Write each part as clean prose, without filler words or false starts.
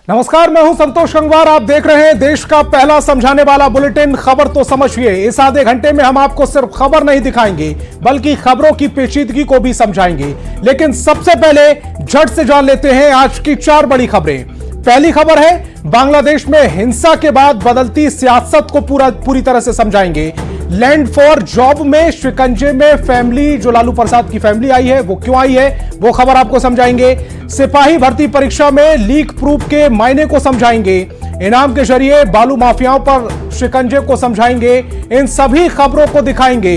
नमस्कार, मैं हूं संतोष गंगवार। आप देख रहे हैं देश का पहला समझाने वाला बुलेटिन खबर तो समझिए। इस आधे घंटे में हम आपको सिर्फ खबर नहीं दिखाएंगे बल्कि खबरों की पेचीदगी को भी समझाएंगे। लेकिन सबसे पहले झट से जान लेते हैं आज की 4 बड़ी खबरें। पहली खबर है बांग्लादेश में हिंसा के बाद बदलती सियासत को पूरी तरह से समझाएंगे। लैंड फॉर जॉब में शिकंजे में फैमिली, जो लालू प्रसाद की फैमिली आई है, वो क्यों आई है, वो खबर आपको समझाएंगे। सिपाही भर्ती परीक्षा में लीक प्रूफ के मायने को समझाएंगे। इनाम के जरिए बालू माफियाओं पर शिकंजे को समझाएंगे। इन सभी खबरों को दिखाएंगे।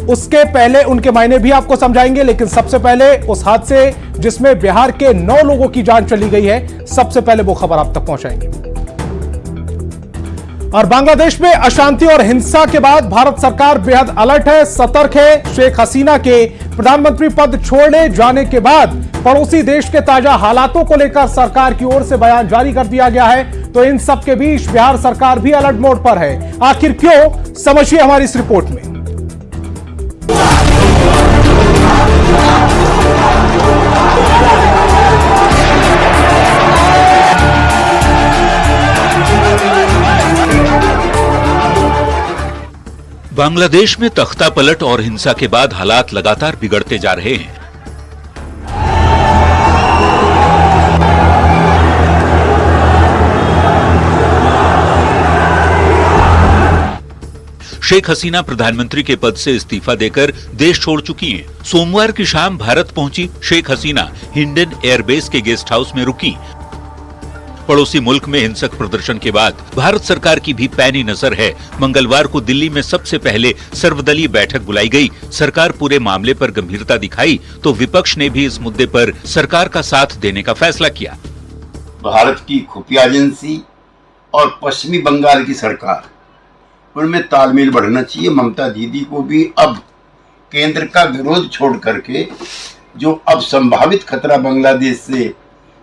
उसके पहले उनके मायने भी आपको समझाएंगे, लेकिन सबसे पहले उस हादसे जिसमें बिहार के 9 लोगों की जान चली गई है, सबसे पहले वो खबर आप तक पहुंचाएंगे। और बांग्लादेश में अशांति और हिंसा के बाद भारत सरकार बेहद अलर्ट है, सतर्क है। शेख हसीना के प्रधानमंत्री पद छोड़ने जाने के बाद पड़ोसी देश के ताजा हालातों को लेकर सरकार की ओर से बयान जारी कर दिया गया है। तो इन सब के बीच बिहार सरकार भी अलर्ट मोड पर है। आखिर क्यों, समझिए हमारी इस रिपोर्ट में। बांग्लादेश में तख्ता पलट और हिंसा के बाद हालात लगातार बिगड़ते जा रहे हैं। शेख हसीना प्रधानमंत्री के पद से इस्तीफा देकर देश छोड़ चुकी हैं। सोमवार की शाम भारत पहुंची शेख हसीना हिंडन एयरबेस के गेस्ट हाउस में रुकी। पड़ोसी मुल्क में हिंसक प्रदर्शन के बाद भारत सरकार की भी पैनी नजर है। मंगलवार को दिल्ली में सबसे पहले सर्वदलीय बैठक बुलाई गई। सरकार पूरे मामले पर गंभीरता दिखाई तो विपक्ष ने भी इस मुद्दे पर सरकार का साथ देने का फैसला किया। भारत की खुफिया एजेंसी और पश्चिमी बंगाल की सरकार, उनमें तालमेल बढ़ना चाहिए। ममता दीदी को भी अब केंद्र का विरोध छोड़ करके जो अब संभावित खतरा बांग्लादेश से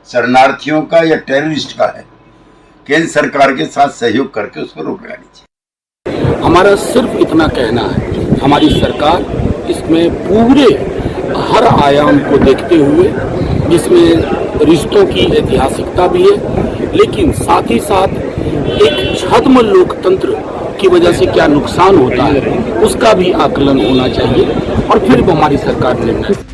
शरणार्थियों का या टेररिस्ट का है, केंद्र सरकार के साथ सहयोग करके उस पर रोक लगानी चाहिए। हमारा सिर्फ इतना कहना है, हमारी सरकार इसमें पूरे हर आयाम को देखते हुए, जिसमें रिश्तों की ऐतिहासिकता भी है, लेकिन साथ ही साथ एक छद्म लोकतंत्र की वजह से क्या नुकसान होता है उसका भी आकलन होना चाहिए और फिर हमारी सरकार निर्णय।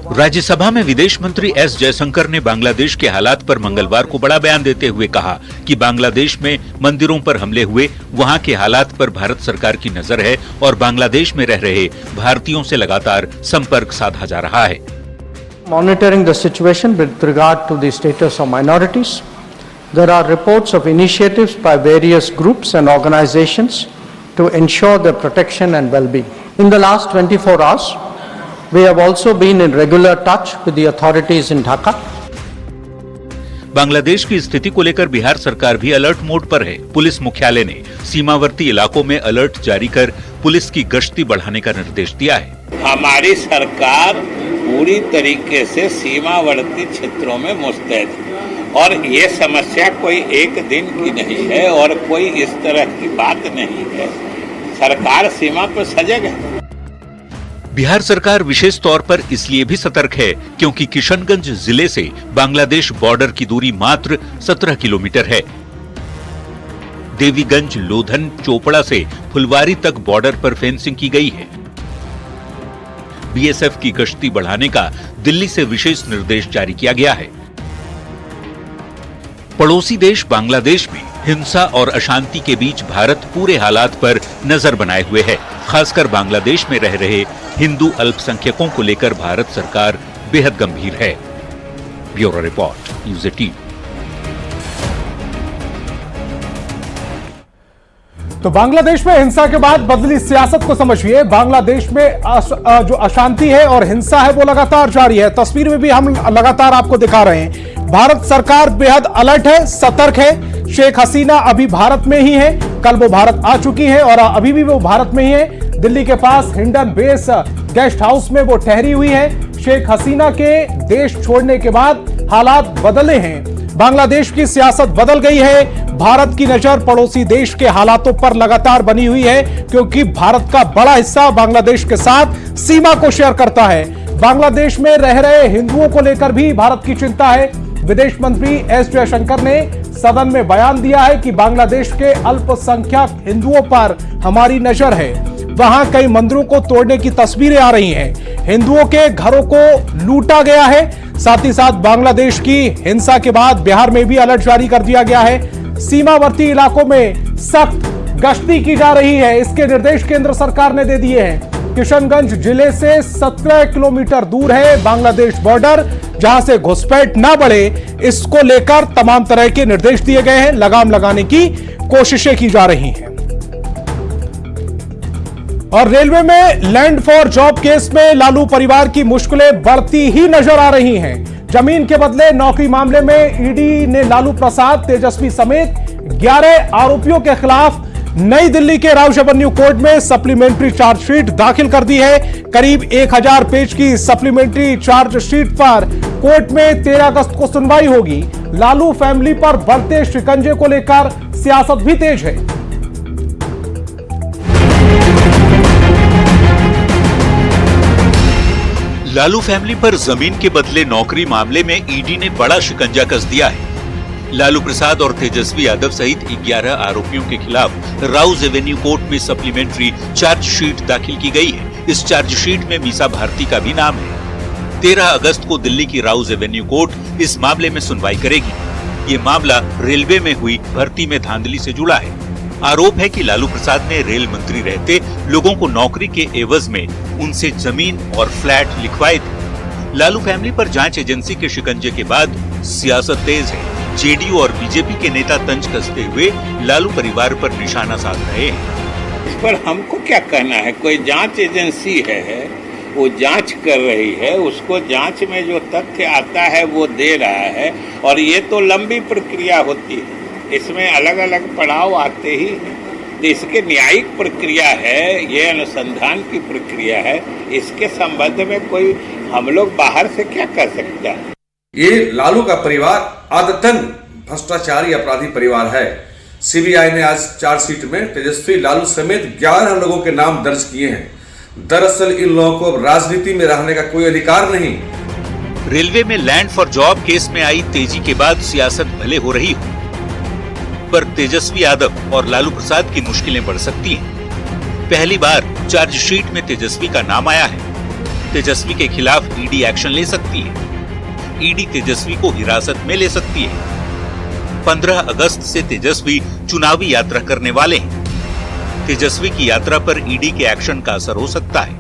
राज्यसभा में विदेश मंत्री एस जयशंकर ने बांग्लादेश के हालात पर मंगलवार को बड़ा बयान देते हुए कहा कि बांग्लादेश में मंदिरों पर हमले हुए, वहां के हालात पर भारत सरकार की नजर है और बांग्लादेश में रह रहे भारतीयों से लगातार संपर्क साधा जा रहा है। Monitoring the situation with regard to the status of minorities, there are reports of initiatives by various groups and organizations to ensure their protection and well-being. In the last 24 hours, we have also been in regular touch with the authorities in Dhaka. Bangladesh की स्थिति को लेकर बिहार सरकार भी alert mode पर है। Police मुख्यालय ने सीमावर्ती इलाकों में अलर्ट जारी कर पुलिस की गश्ती बढ़ाने का निर्देश दिया है। हमारी सरकार पूरी तरीके से सीमावर्ती क्षेत्रों में मुस्तैद है और ये समस्या कोई एक दिन की नहीं है और कोई इस तरह की बात नहीं है। सरकार सीमा पर सजग है। बिहार सरकार विशेष तौर पर इसलिए भी सतर्क है क्योंकि किशनगंज जिले से बांग्लादेश बॉर्डर की दूरी मात्र 17 किलोमीटर है। देवीगंज, लोधन, चोपड़ा से फुलवारी तक बॉर्डर पर फेंसिंग की गई है। बीएसएफ की गश्ती बढ़ाने का दिल्ली से विशेष निर्देश जारी किया गया है। पड़ोसी देश बांग्लादेश में हिंसा और अशांति के बीच भारत पूरे हालात पर नजर बनाए हुए है। खासकर बांग्लादेश में रह रहे हिंदू अल्पसंख्यकों को लेकर भारत सरकार बेहद गंभीर है। Bureau report, news 18। तो बांग्लादेश में हिंसा के बाद बदली सियासत को समझिए। बांग्लादेश में जो अशांति है और हिंसा है वो लगातार जारी है। तस्वीर में भी हम लगातार आपको दिखा रहे हैं। भारत सरकार बेहद अलर्ट है, सतर्क है। शेख हसीना अभी भारत में ही है, कल वो भारत आ चुकी है और अभी भी वो भारत में ही है। दिल्ली के पास हिंडन बेस गेस्ट हाउस में वो ठहरी हुई है। शेख हसीना के देश छोड़ने के बाद हालात बदले हैं। बांग्लादेश की सियासत बदल गई है। भारत की नजर पड़ोसी देश के हालातों पर लगातार बनी हुई है क्योंकि भारत का बड़ा हिस्सा बांग्लादेश के साथ सीमा को शेयर करता है। बांग्लादेश में रह रहे हिंदुओं को लेकर भी भारत की चिंता है। विदेश मंत्री एस जयशंकर ने सदन में बयान दिया है कि बांग्लादेश के अल्पसंख्यक हिंदुओं पर हमारी नजर है। वहां कई मंदिरों को तोड़ने की तस्वीरें आ रही हैं। हिंदुओं के घरों को लूटा गया है। साथ ही साथ बांग्लादेश की हिंसा के बाद बिहार में भी अलर्ट जारी कर दिया गया है। सीमावर्ती इलाकों में सख्त गश्ती की जा रही है। इसके निर्देश केंद्र सरकार ने दे दिए हैं। किशनगंज जिले से 17 किलोमीटर दूर है बांग्लादेश बॉर्डर, जहां से घुसपैठ ना बढ़े, इसको लेकर तमाम तरह के निर्देश दिए गए हैं। लगाम लगाने की कोशिशें की जा रही हैं। और रेलवे में लैंड फॉर जॉब केस में लालू परिवार की मुश्किलें बढ़ती ही नजर आ रही हैं। जमीन के बदले नौकरी मामले में ईडी ने लालू प्रसाद, तेजस्वी समेत 11 आरोपियों के खिलाफ नई दिल्ली के राउज एवेन्यू कोर्ट में सप्लीमेंट्री चार्जशीट दाखिल कर दी है। करीब 1000 पेज की सप्लीमेंट्री चार्जशीट पर कोर्ट में 13 अगस्त को सुनवाई होगी। लालू फैमिली पर बढ़ते शिकंजे को लेकर सियासत भी तेज है। लालू फैमिली पर जमीन के बदले नौकरी मामले में ईडी ने बड़ा शिकंजा कस दिया है। लालू प्रसाद और तेजस्वी यादव सहित 11 आरोपियों के खिलाफ राउज एवेन्यू कोर्ट में सप्लीमेंट्री चार्जशीट दाखिल की गई है। इस चार्जशीट में मीसा भारती का भी नाम है। 13 अगस्त को दिल्ली की राउज एवेन्यू कोर्ट इस मामले में सुनवाई करेगी। ये मामला रेलवे में हुई भर्ती में धांधली से जुड़ा है। आरोप है कि लालू प्रसाद ने रेल मंत्री रहते लोगों को नौकरी के एवज में उनसे जमीन और फ्लैट लिखवाए थे। लालू फैमिली पर जांच एजेंसी के शिकंजे के बाद सियासत तेज है। जेडीयू और बीजेपी के नेता तंज कसते हुए लालू परिवार पर निशाना साध रहे हैं। इस पर हमको क्या कहना है? कोई जांच एजेंसी है, वो जांच कर रही है, उसको जांच में जो तथ्य आता है वो दे रहा है। और ये तो लंबी प्रक्रिया होती है, इसमें अलग अलग पड़ाव आते ही हैं। तो इसके न्यायिक प्रक्रिया है, ये अनुसंधान की प्रक्रिया है। इसके संबंध में कोई हम लोग बाहर से क्या कर सकता है? ये लालू का परिवार आदतन भ्रष्टाचारी अपराधी परिवार है। सीबीआई ने आज चार्जशीट में तेजस्वी, लालू समेत 11 लोगों के नाम दर्ज किए हैं। दरअसल इन लोगों को राजनीति में रहने का कोई अधिकार नहीं। रेलवे में लैंड फॉर जॉब केस में आई तेजी के बाद सियासत भले हो रही हो, पर तेजस्वी यादव और लालू प्रसाद की मुश्किलें बढ़ सकती हैं। पहली बार चार्जशीट में तेजस्वी का नाम आया है। तेजस्वी के खिलाफ ईडी एक्शन ले सकती है। ईडी तेजस्वी को हिरासत में ले सकती है। 15 अगस्त से तेजस्वी चुनावी यात्रा करने वाले हैं। तेजस्वी की यात्रा पर ईडी के एक्शन का असर हो सकता है।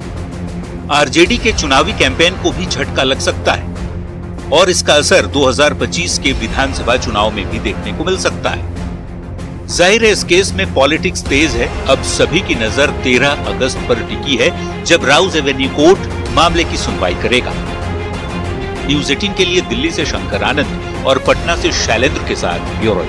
आरजेडी के चुनावी कैंपेन को भी झटका लग सकता है और इसका असर 2025 के विधानसभा चुनाव में भी देखने को मिल सकता है। जाहिर है इस केस में पॉलिटिक्स तेज है। अब सभी की नजर 13 अगस्त पर टिकी है, जब राउज एवेन्यू कोर्ट मामले की सुनवाई करेगा। न्यूज़ 18 के लिए दिल्ली से शंकर आनंद और पटना से शैलेंद्र के साथ ब्यूरो।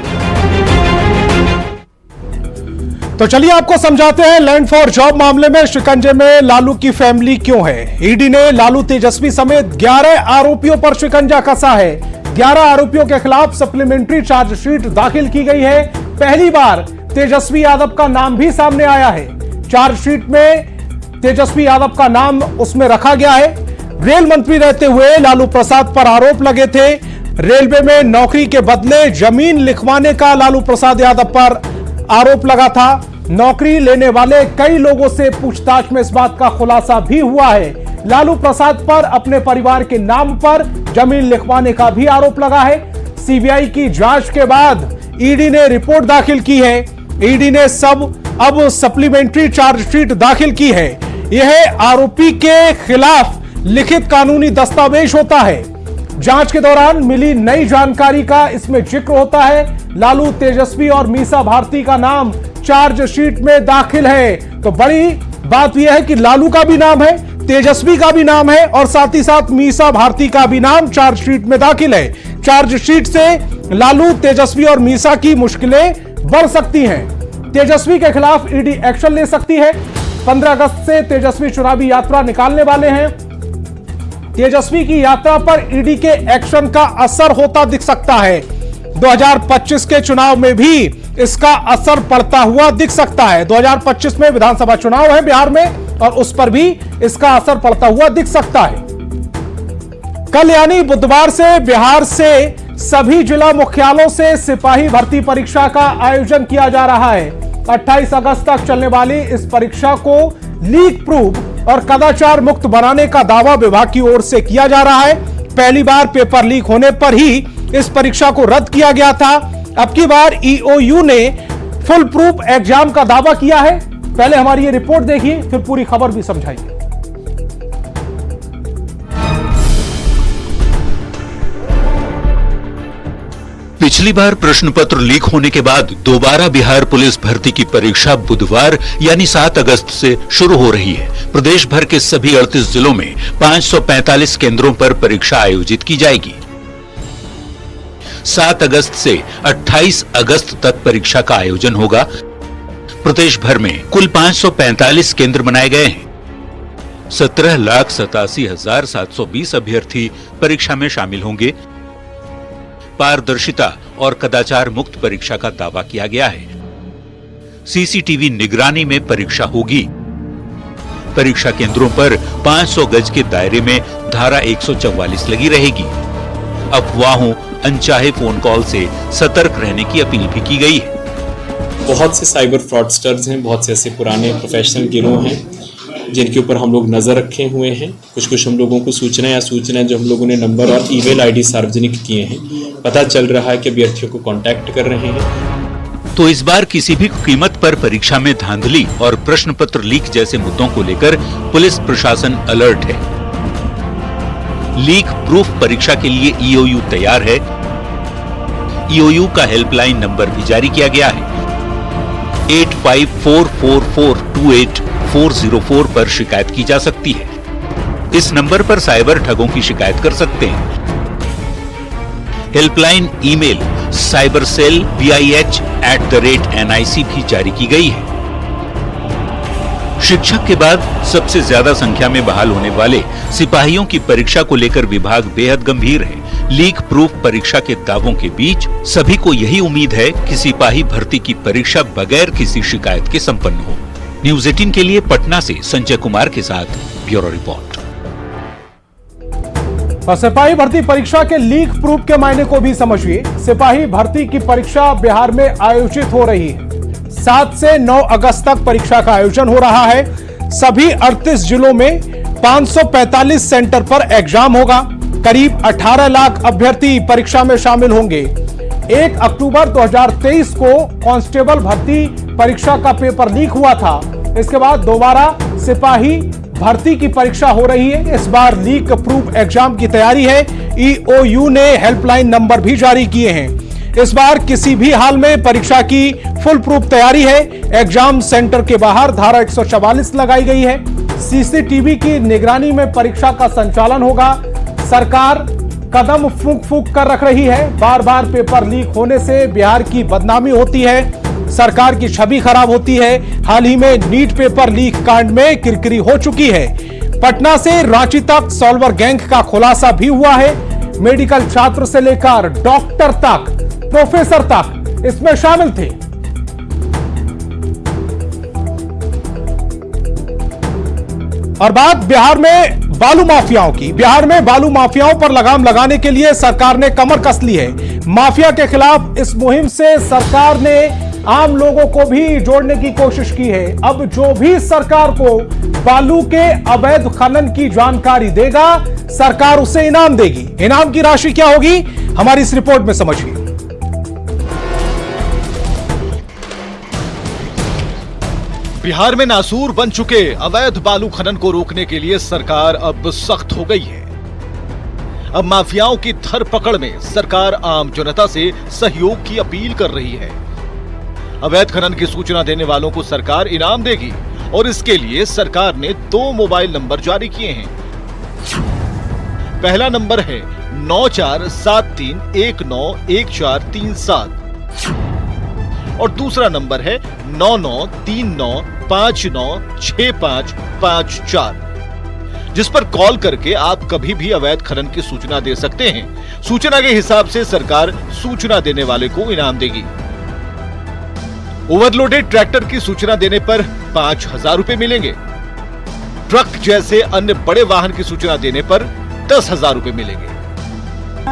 तो चलिए आपको समझाते हैं लैंड फॉर जॉब मामले में शिकंजे में लालू की फैमिली क्यों है। ईडी ने लालू, तेजस्वी समेत 11 आरोपियों पर शिकंजा कसा है। 11 आरोपियों के खिलाफ सप्लीमेंट्री चार्जशीट दाखिल की गई है। पहली बार तेजस्वी यादव का नाम भी सामने आया है। चार्जशीट में तेजस्वी यादव का नाम उसमें रखा गया है। रेल मंत्री रहते हुए लालू प्रसाद पर आरोप लगे थे। रेलवे में नौकरी के बदले जमीन लिखवाने का लालू प्रसाद यादव पर आरोप लगा था। नौकरी लेने वाले कई लोगों से पूछताछ में इस बात का खुलासा भी हुआ है। लालू प्रसाद पर अपने परिवार के नाम पर जमीन लिखवाने का भी आरोप लगा है। सीबीआई की जांच के बाद ईडी ने रिपोर्ट दाखिल की है। ईडी ने अब सप्लीमेंट्री चार्जशीट दाखिल की है। यह आरोपी के खिलाफ लिखित कानूनी दस्तावेज होता है। जांच के दौरान मिली नई जानकारी का इसमें जिक्र होता है। लालू, तेजस्वी और मीसा भारती का नाम चार्जशीट में दाखिल है। तो बड़ी बात यह है कि लालू का भी नाम है, तेजस्वी का भी नाम है और साथ ही साथ मीसा भारती का भी नाम चार्जशीट में दाखिल है। चार्जशीट से लालू, तेजस्वी और मीसा की मुश्किलें बढ़ सकती हैं। तेजस्वी के खिलाफ ईडी एक्शन ले सकती है। 15 अगस्त से तेजस्वी चुनावी यात्रा निकालने वाले हैं। तेजस्वी की यात्रा पर ईडी के एक्शन का असर होता दिख सकता है। 2025 के चुनाव में भी इसका असर पड़ता हुआ दिख सकता है। 2025 में विधानसभा चुनाव है बिहार में और उस पर भी इसका असर पड़ता हुआ दिख सकता है। कल यानी बुधवार से बिहार से सभी जिला मुख्यालयों से सिपाही भर्ती परीक्षा का आयोजन किया जा रहा है। 28 अगस्त तक चलने वाली इस परीक्षा को लीक प्रूफ और कदाचार मुक्त बनाने का दावा विभाग की ओर से किया जा रहा है। पहली बार पेपर लीक होने पर ही इस परीक्षा को रद्द किया गया था। अब की बार ईओयू ने फुल प्रूफ एग्जाम का दावा किया है। पहले हमारी ये रिपोर्ट देखिए, फिर पूरी खबर भी समझाइए। पिछली बार प्रश्न पत्र लीक होने के बाद दोबारा बिहार पुलिस भर्ती की परीक्षा बुधवार यानी 7 अगस्त से शुरू हो रही है। प्रदेश भर के सभी 38 जिलों में 545 केंद्रों पर परीक्षा आयोजित की जाएगी। 7 अगस्त से 28 अगस्त तक परीक्षा का आयोजन होगा। प्रदेश भर में कुल 545 केंद्र बनाए गए हैं। 17,87,720 अभ्यर्थी परीक्षा में शामिल होंगे। पारदर्शिता और कदाचार मुक्त परीक्षा का दावा किया गया है। सीसीटीवी निगरानी में परीक्षा होगी। परीक्षा केंद्रों पर 500 गज के दायरे में धारा 144 लगी रहेगी। अफवाहों, अनचाहे फोन कॉल से सतर्क रहने की अपील भी की गई है। बहुत से साइबर फ्रॉडस्टर्स हैं, बहुत से ऐसे पुराने प्रोफेशनल गिरोह हैं जिनके ऊपर हम लोग नजर रखे हुए हैं। कुछ हम लोगों को सूचना जो हम लोगों ने नंबर और ईमेल आईडी सार्वजनिक किए हैं, पता चल रहा है कि अभ्यर्थियों को कांटेक्ट कर रहे हैं। तो इस बार किसी भी कीमत पर परीक्षा में धांधली और प्रश्न पत्र लीक जैसे मुद्दों को लेकर पुलिस प्रशासन अलर्ट है। लीक प्रूफ परीक्षा के लिए ईओयू तैयार है। ईओयू का हेल्पलाइन नंबर भी जारी किया गया है। 8544428404 पर शिकायत की जा सकती है। इस नंबर पर साइबर ठगों की शिकायत कर सकते हैं। हेल्पलाइन ईमेल cybercell@NIC भी जारी की गई है। शिक्षक के बाद सबसे ज्यादा संख्या में बहाल होने वाले सिपाहियों की परीक्षा को लेकर विभाग बेहद गंभीर है। लीक प्रूफ परीक्षा के दावों के बीच सभी को यही उम्मीद है कि सिपाही भर्ती की परीक्षा बगैर किसी शिकायत के संपन्न हो। न्यूज़ 18 के लिए पटना से संजय कुमार के साथ ब्यूरो रिपोर्ट। सिपाही भर्ती परीक्षा के लीक प्रूफ के मायने को भी समझिए। सिपाही भर्ती की परीक्षा बिहार में आयोजित हो रही है। 7 से 9 अगस्त तक परीक्षा का आयोजन हो रहा है। सभी 38 जिलों में 545 सेंटर पर एग्जाम होगा। करीब 18 लाख अभ्यर्थी परीक्षा में शामिल होंगे। 1 अक्टूबर 2023 को कांस्टेबल भर्ती परीक्षा का पेपर लीक हुआ था। इसके बाद दोबारा सिपाही भर्ती की परीक्षा हो रही है। इस बार लीक प्रूफ एग्जाम की तैयारी है। ईओयू ने हेल्पलाइन नंबर भी जारी किए हैं। इस बार किसी भी हाल में परीक्षा की फुल प्रूफ तैयारी है। एग्जाम सेंटर के बाहर धारा 144 लगाई गई है। सीसीटीवी की निगरानी में परीक्षा का संचालन होगा। सरकार कदम फूंक कर रख रही है। बार बार पेपर लीक होने से बिहार की बदनामी होती है, सरकार की छवि खराब होती है। हाल ही में नीट पेपर लीक कांड में किरकिरी हो चुकी है। पटना से रांची तक सॉल्वर गैंग का खुलासा भी हुआ है। मेडिकल छात्र से लेकर डॉक्टर तक, प्रोफेसर तक इसमें शामिल थे। और बात बिहार में बालू माफियाओं की। बिहार में बालू माफियाओं पर लगाम लगाने के लिए सरकार ने कमर कस ली है। माफिया के खिलाफ इस मुहिम से सरकार ने आम लोगों को भी जोड़ने की कोशिश की है। अब जो भी सरकार को बालू के अवैध खनन की जानकारी देगा, सरकार उसे इनाम देगी। इनाम की राशि क्या होगी, हमारी इस रिपोर्ट में समझिए। बिहार में नासूर बन चुके अवैध बालू खनन को रोकने के लिए सरकार अब सख्त हो गई है। अब माफियाओं की धरपकड़ में सरकार आम जनता से सहयोग की अपील कर रही है। अवैध खनन की सूचना देने वालों को सरकार इनाम देगी और इसके लिए सरकार ने 2 मोबाइल नंबर जारी किए हैं। पहला नंबर है 9473191437 और दूसरा नंबर है 9939596554, जिस पर कॉल करके आप कभी भी अवैध खनन की सूचना दे सकते हैं। सूचना के हिसाब से सरकार सूचना देने वाले को इनाम देगी। ओवरलोडेड ट्रैक्टर की सूचना देने पर 5,000 रुपए मिलेंगे। ट्रक जैसे अन्य बड़े वाहन की सूचना देने पर 10,000 रुपए मिलेंगे।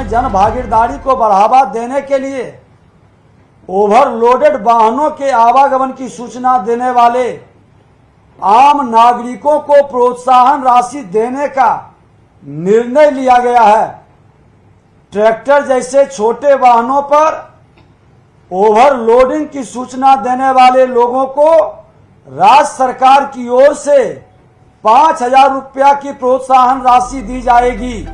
जन भागीदारी को बढ़ावा देने के लिए ओवरलोडेड वाहनों के आवागमन की सूचना देने वाले आम नागरिकों को प्रोत्साहन राशि देने का निर्णय लिया गया है। ट्रैक्टर जैसे छोटे वाहनों पर ओवरलोडिंग की सूचना देने वाले लोगों को राज्य सरकार की ओर से 5,000 रुपया की प्रोत्साहन राशि दी जाएगी।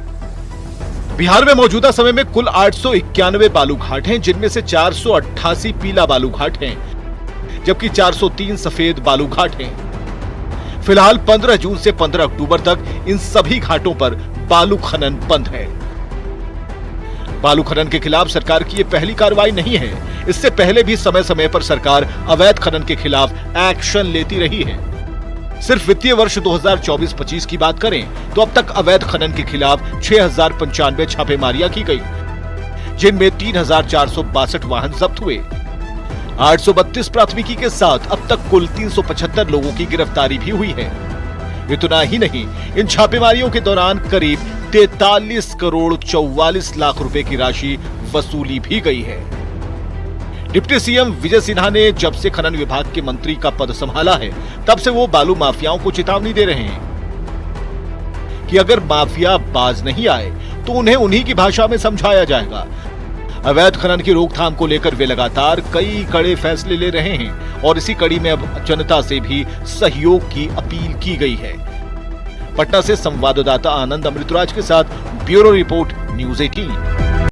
बिहार में मौजूदा समय में कुल 891 बालू घाट हैं, जिनमें से 488 पीला बालू घाट हैं, जबकि 403 सफेद बालू घाट हैं। फिलहाल 15 जून से 15 अक्टूबर तक इन सभी घाटों पर बालू खनन बंद है। बालू खनन के खिलाफ सरकार की ये पहली कार्रवाई नहीं है। इससे पहले भी समय समय पर सरकार अवैध खनन के खिलाफ एक्शन लेती रही है। सिर्फ वित्तीय वर्ष 2024-25 की बात करें तो अब तक अवैध खनन के खिलाफ 6,095 छापेमारियां की गई, जिनमें 3,462 वाहन जब्त हुए। 832 प्राथमिकी के साथ अब तक कुल 375 लोगों की गिरफ्तारी भी हुई है। इतना ही नहीं, इन छापेमारियों के दौरान करीब 43 करोड़ 44 लाख रुपए की राशि वसूली भी गई है। डिप्टी सीएम विजय सिन्हा ने जब से खनन विभाग के मंत्री का पद संभाला है, तब से वो बालू माफियाओं को चेतावनी दे रहे हैं कि अगर माफिया बाज नहीं आए तो उन्हें उन्हीं की भाषा में समझाया जाएगा। अवैध खनन की रोकथाम को लेकर वे लगातार कई कड़े फैसले ले रहे हैं और इसी कड़ी में अब जनता से भी सहयोग की अपील की गई है। पटना से संवाददाता आनंद अमृतराज के साथ ब्यूरो रिपोर्ट, न्यूज़ 18।